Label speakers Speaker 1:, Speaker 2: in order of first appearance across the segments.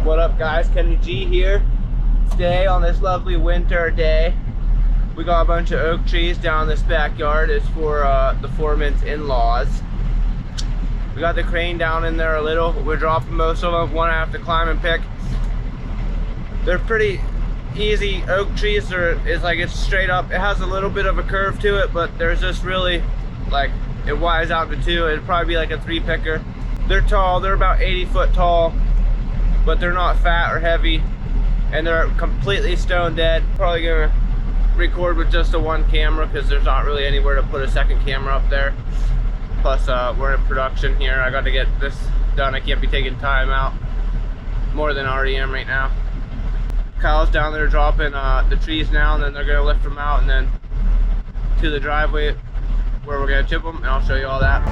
Speaker 1: What up guys, Kenny G here. Today on this lovely winter day, we got a bunch of oak trees down this backyard. It's for the foreman's in-laws. We got the crane down in there a little. We're dropping most of them. One I have to climb and pick. They're pretty easy oak trees. It's straight up. It has a little bit of a curve to it, but there's just really like it widens out to two. It'd probably be like a 3-picker. They're tall. They're about 80 foot tall, but they're not fat or heavy, and they're completely stone dead. Probably gonna record with just the one camera because there's not really anywhere to put a second camera up there. Plus we're in production here. I got to get this done. I can't be taking time out more than I already am right now. Kyle's down there dropping the trees now, and then they're gonna lift them out and then to the driveway where we're gonna chip them, and I'll show you all that.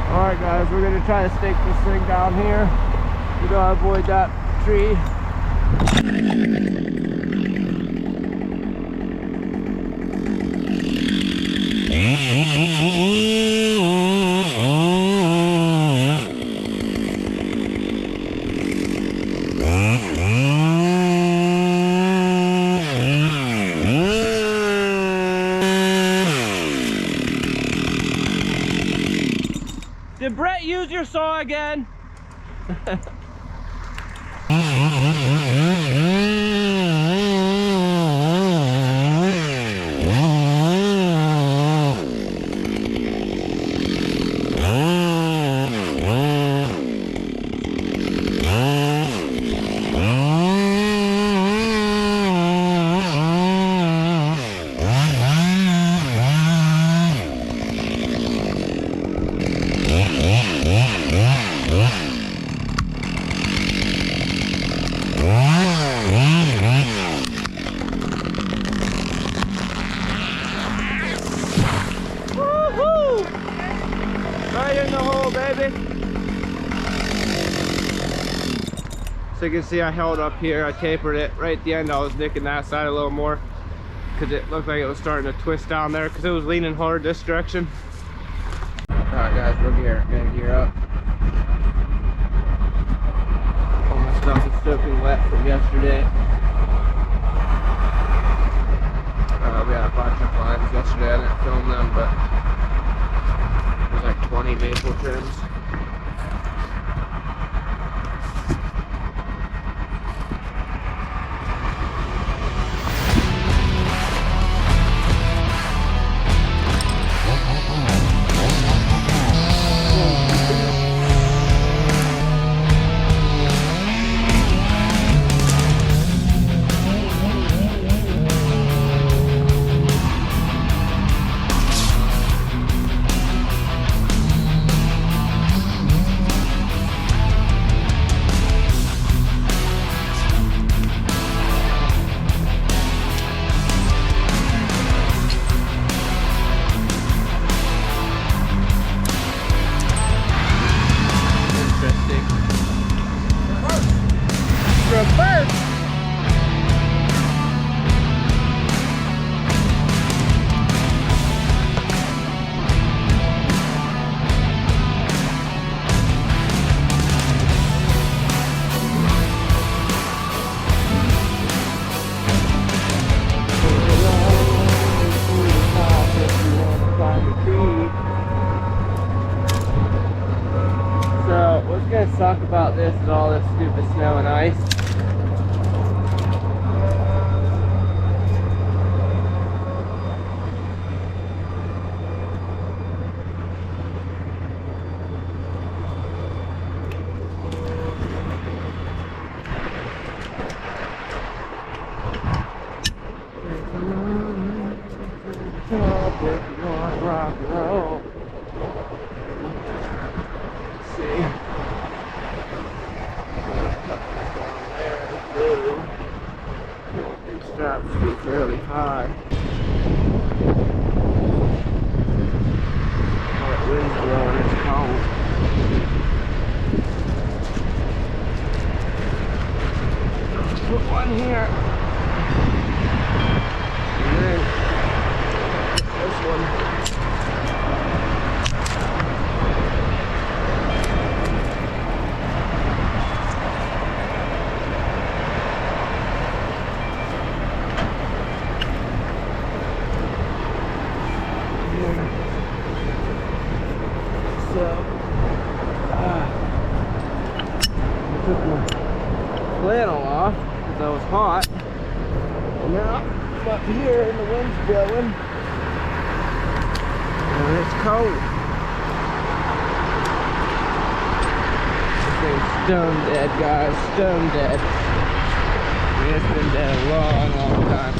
Speaker 1: Alright guys, we're going to try to stake this thing down here. We gotta avoid that tree. Did Brett use your saw again? Right in the hole, baby. So you can see I held up here, I tapered it. Right at the end I was nicking that side a little more because it looked like it was starting to twist down there because it was leaning hard this direction. Alright guys, we're gonna gear up. All my stuff is soaking wet from yesterday. We had a bunch of climbs yesterday. I didn't film them, but there's like 20 maple trims. Reverse. So what's gonna suck about this is all this stupid snow and ice. Rock and roll. God. Oh, that wind's blowing, it's cold. Put one here. And then this one. So, I took my flannel off because I was hot. And now I'm up here and the wind's blowing. And it's cold. This thing's stone dead, guys. Stone dead. I mean, it's been dead a long, long time.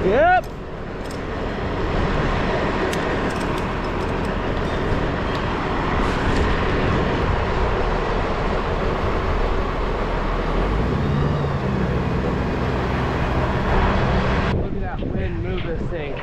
Speaker 1: Yep. Look at that wind move this thing.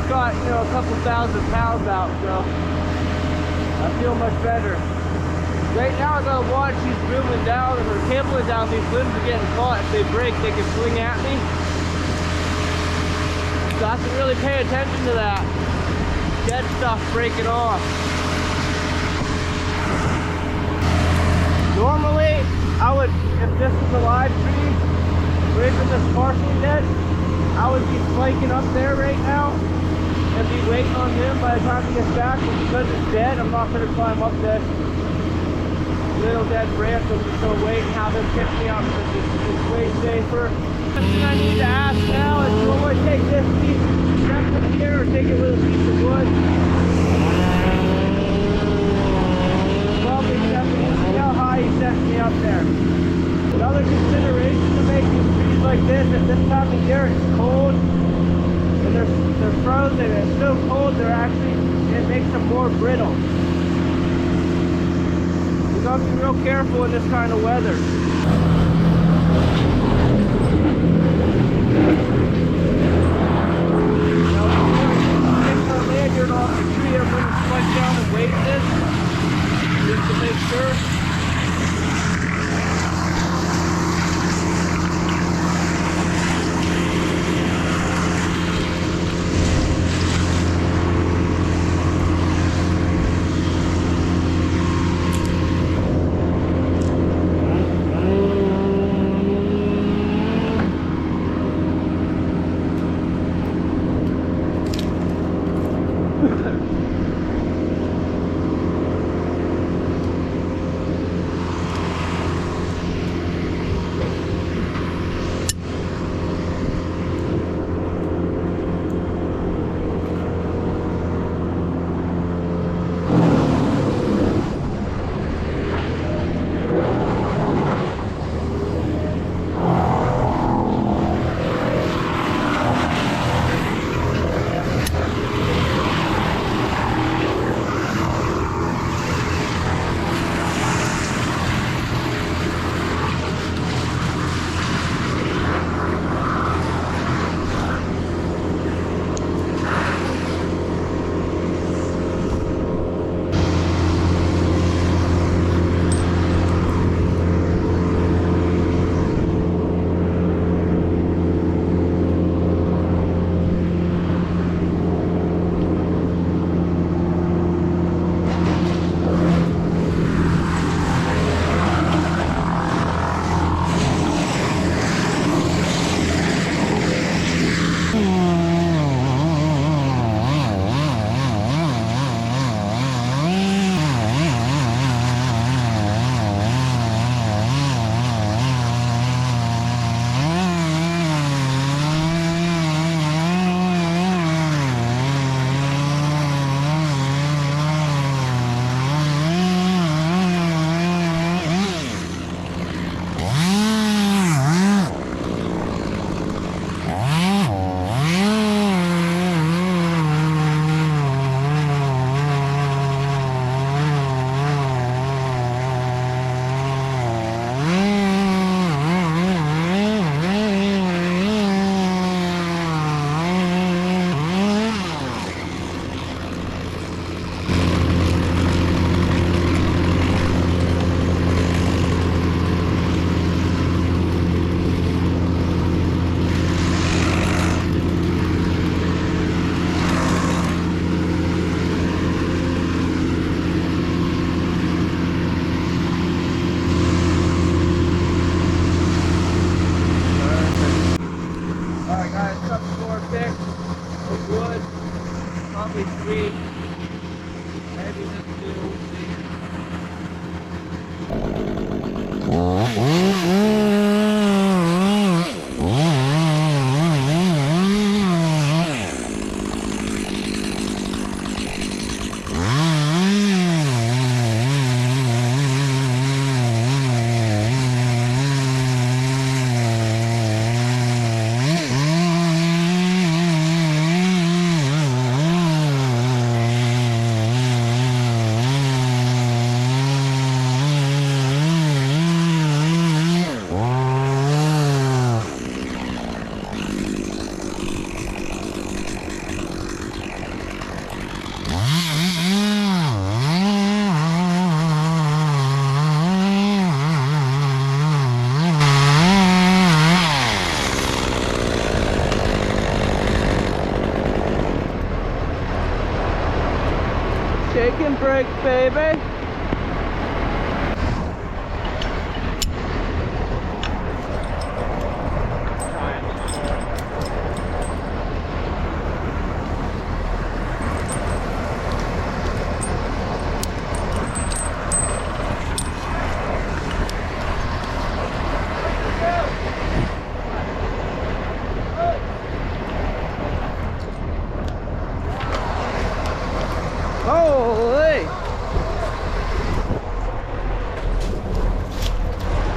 Speaker 1: Got, you know, a couple thousand pounds out, so I feel much better. Right now I got a watch, she's booming down and her cabling down, these limbs are getting caught. If they break, they can swing at me. So I have to really pay attention to that. Dead stuff breaking off. Normally, I would, if this was a live tree, or even this partially dead, I would be flanking up there right now and be waiting on him by the time he gets back, but because it's dead, I'm not going to climb up this little dead branch. I'm just going to wait and have him pick me up because it's way safer. The thing I need to ask now is, do I want to take this piece from here or take it with a piece of wood? Probably definitely. See how high he sets me up there. Another consideration to make these trees like this, at this time of year it's cold and they're frozen and it's so cold it makes them more brittle. You gotta be real careful in this kind of weather. Now before you take the lanyard off the tree, I'm gonna swipe down and weight this just to make sure. I got a couple more picks of wood, probably 3, maybe just 2, we'll see. Shake and brake, baby. Holy!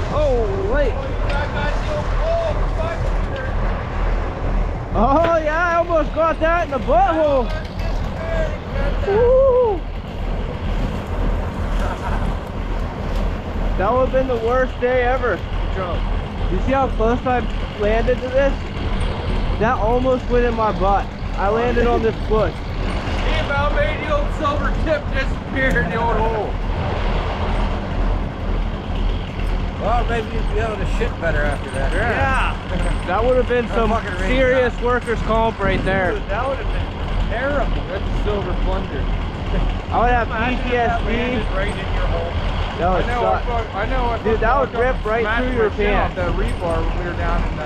Speaker 1: Holy! Oh yeah, I almost got that in the butthole. Woo! That would have been the worst day ever. You see how close I landed to this? That almost went in my butt. I landed on this bush.
Speaker 2: He about made the old silver tip disappear in the old hole. Well, maybe you'd be able to shit better after that.
Speaker 1: Yeah. That would have been some serious workers' comp right there.
Speaker 2: That would have been terrible. That's a silver plunger.
Speaker 1: I would have PTSD.
Speaker 2: Right in your hole.
Speaker 1: That would suck.
Speaker 2: I know.
Speaker 1: Dude, that would rip right through your pants.
Speaker 2: The rebar when we were down in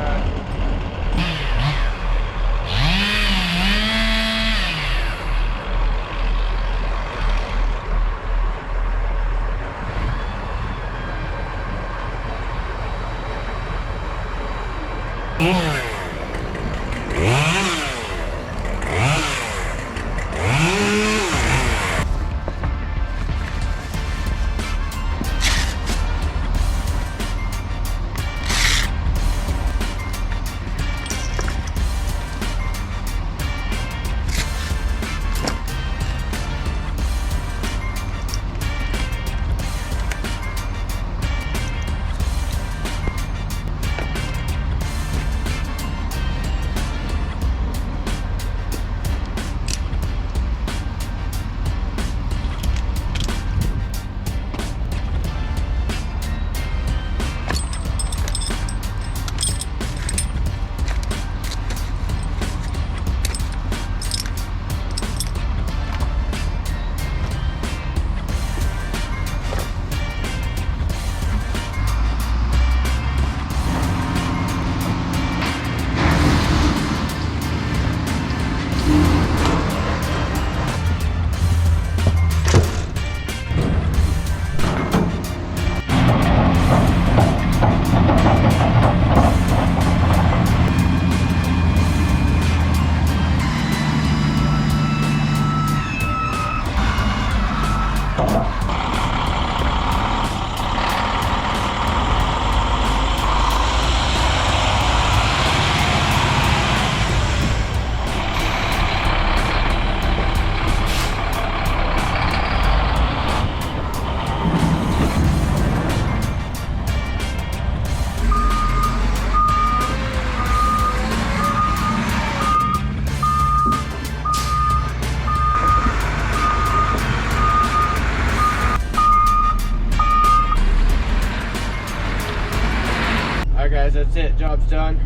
Speaker 1: Guys, that's it. Job's done.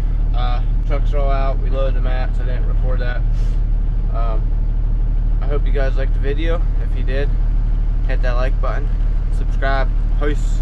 Speaker 1: Trucks are all out. We loaded the mats. I didn't record that. I hope you guys liked the video. If you did, hit that like button. Subscribe. Peace.